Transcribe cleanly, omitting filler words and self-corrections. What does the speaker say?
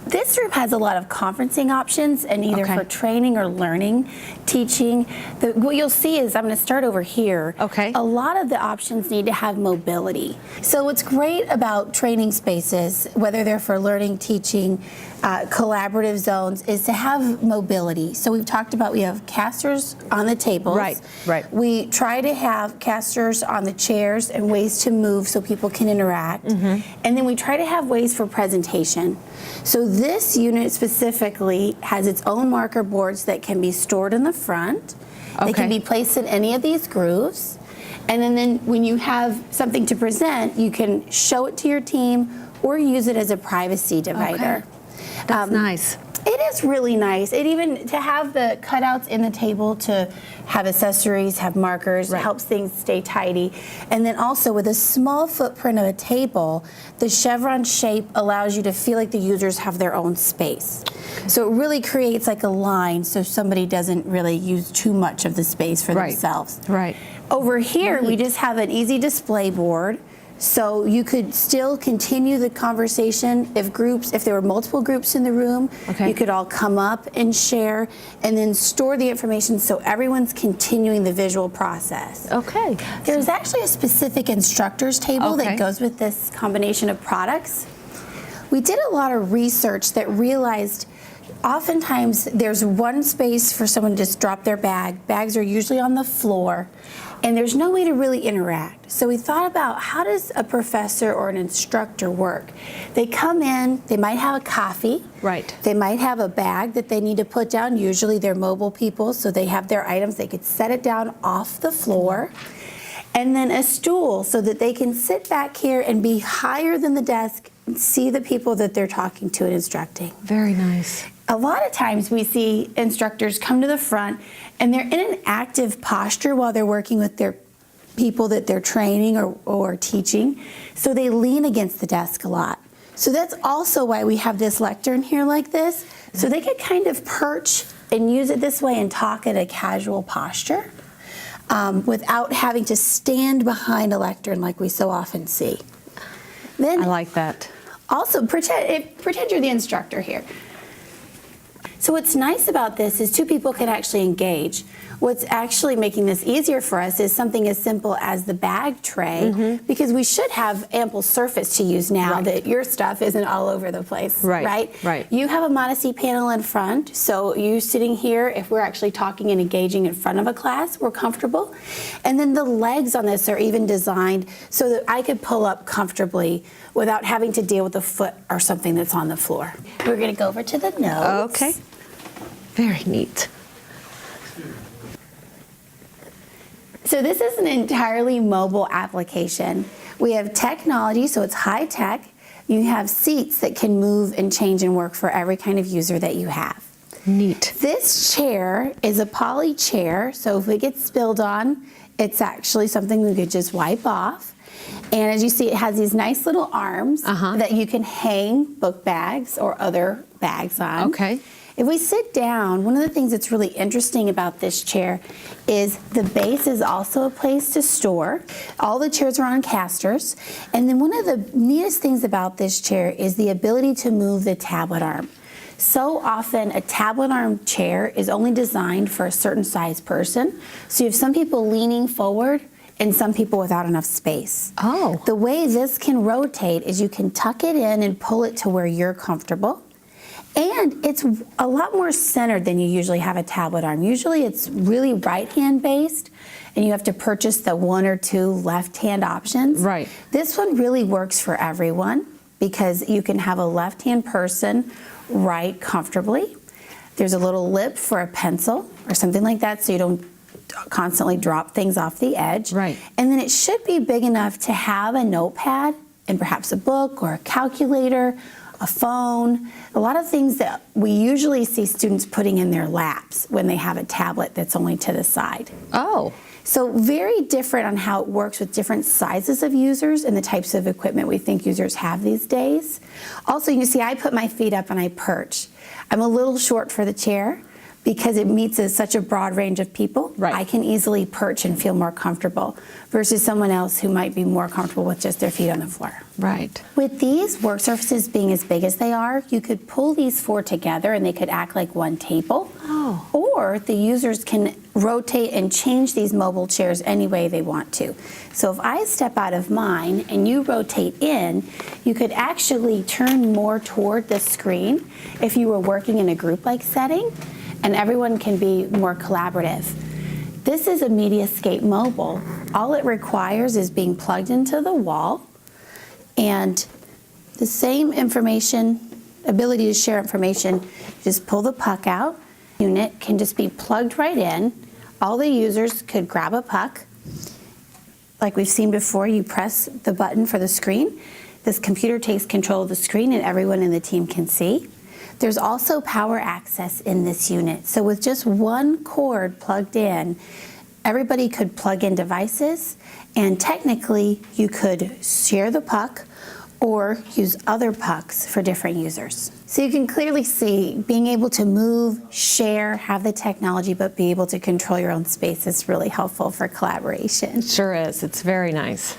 This room has a lot of conferencing options, and either for training or learning, teaching. What you'll see is, I'm going to start over here. Okay. A lot of the options need to have mobility. So what's great about training spaces, whether they're for learning, teaching, collaborative zones, is to have mobility. So we've talked about, we have casters on the tables. Right, right. We try to have casters on the chairs and ways to move so people can interact. And then we try to have ways for presentation. So this unit specifically has its own marker boards that can be stored in the front. They can be placed in any of these grooves. And then when you have something to present, you can show it to your team or use it as a privacy divider. That's nice. It is really nice. It even, to have the cutouts in the table to have accessories, have markers, helps things stay tidy. And then also with a small footprint of a table, the chevron shape allows you to feel like the users have their own space. So it really creates like a line so somebody doesn't really use too much of the space for themselves. Over here, we just have an easy display board. So you could still continue the conversation if there were multiple groups in the room, you could all come up and share and then store the information so everyone's continuing the visual process. There's actually a specific instructor's table that goes with this combination of products. We did a lot of research that realized oftentimes there's one space for someone to just drop their bag. Bags are usually on the floor, and there's no way to really interact. So we thought about, how does a professor or an instructor work? They come in, they might have a coffee. They might have a bag that they need to put down. Usually they're mobile people, so they have their items. They could set it down off the floor. And then a stool so that they can sit back here and be higher than the desk and see the people that they're talking to and instructing. Very nice. A lot of times we see instructors come to the front and they're in an active posture while they're working with their people that they're training or teaching. So they lean against the desk a lot. So that's also why we have this lectern here like this. So they could kind of perch and use it this way and talk at a casual posture without having to stand behind a lectern like we so often see. Then I like that. Also, pretend you're the instructor here. So what's nice about this is two people can actually engage. What's actually making this easier for us is something as simple as the bag tray, because we should have ample surface to use now that your stuff isn't all over the place, right? You have a modesty panel in front, so you sitting here, if we're actually talking and engaging in front of a class, we're comfortable. And then the legs on this are even designed so that I could pull up comfortably without having to deal with a foot or something that's on the floor. We're gonna go over to the notes. Very neat. So this is an entirely mobile application. We have technology, so it's high tech. You have seats that can move and change and work for every kind of user that you have. Neat. This chair is a poly chair, so if it gets spilled on, it's actually something we could just wipe off. And as you see, it has these nice little arms that you can hang book bags or other bags on. If we sit down, one of the things that's really interesting about this chair is the base is also a place to store. All the chairs are on casters. And then one of the neatest things about this chair is the ability to move the tablet arm. So often a tablet arm chair is only designed for a certain size person. So you have some people leaning forward and some people without enough space. The way this can rotate is you can tuck it in and pull it to where you're comfortable. And it's a lot more centered than you usually have a tablet arm. Usually it's really right-hand based, and you have to purchase the one or two left-hand options. This one really works for everyone because you can have a left-hand person write comfortably. There's a little lip for a pencil or something like that so you don't constantly drop things off the edge. And then it should be big enough to have a notepad and perhaps a book or a calculator, a phone, a lot of things that we usually see students putting in their laps when they have a tablet that's only to the side. So very different on how it works with different sizes of users and the types of equipment we think users have these days. Also, you can see I put my feet up and I perch. I'm a little short for the chair because it meets such a broad range of people, Right. I can easily perch and feel more comfortable versus someone else who might be more comfortable with just their feet on the floor. Right. With these work surfaces being as big as they are, you could pull these four together and they could act like one table. Oh. Or the users can rotate and change these mobile chairs any way they want to. So if I step out of mine and you rotate in, you could actually turn more toward the screen if you were working in a group-like setting, and everyone can be more collaborative. This is a MediaScape Mobile. All it requires is being plugged into the wall, and the same information, ability to share information, just pull the puck out. Unit can just be plugged right in. All the users could grab a puck. Like we've seen before, you press the button for the screen. This computer takes control of the screen and everyone in the team can see. There's also power access in this unit. So with just one cord plugged in, everybody could plug in devices, and technically you could share the puck or use other pucks for different users. So you can clearly see being able to move, share, have the technology, but be able to control your own space is really helpful for collaboration. Sure is. It's very nice.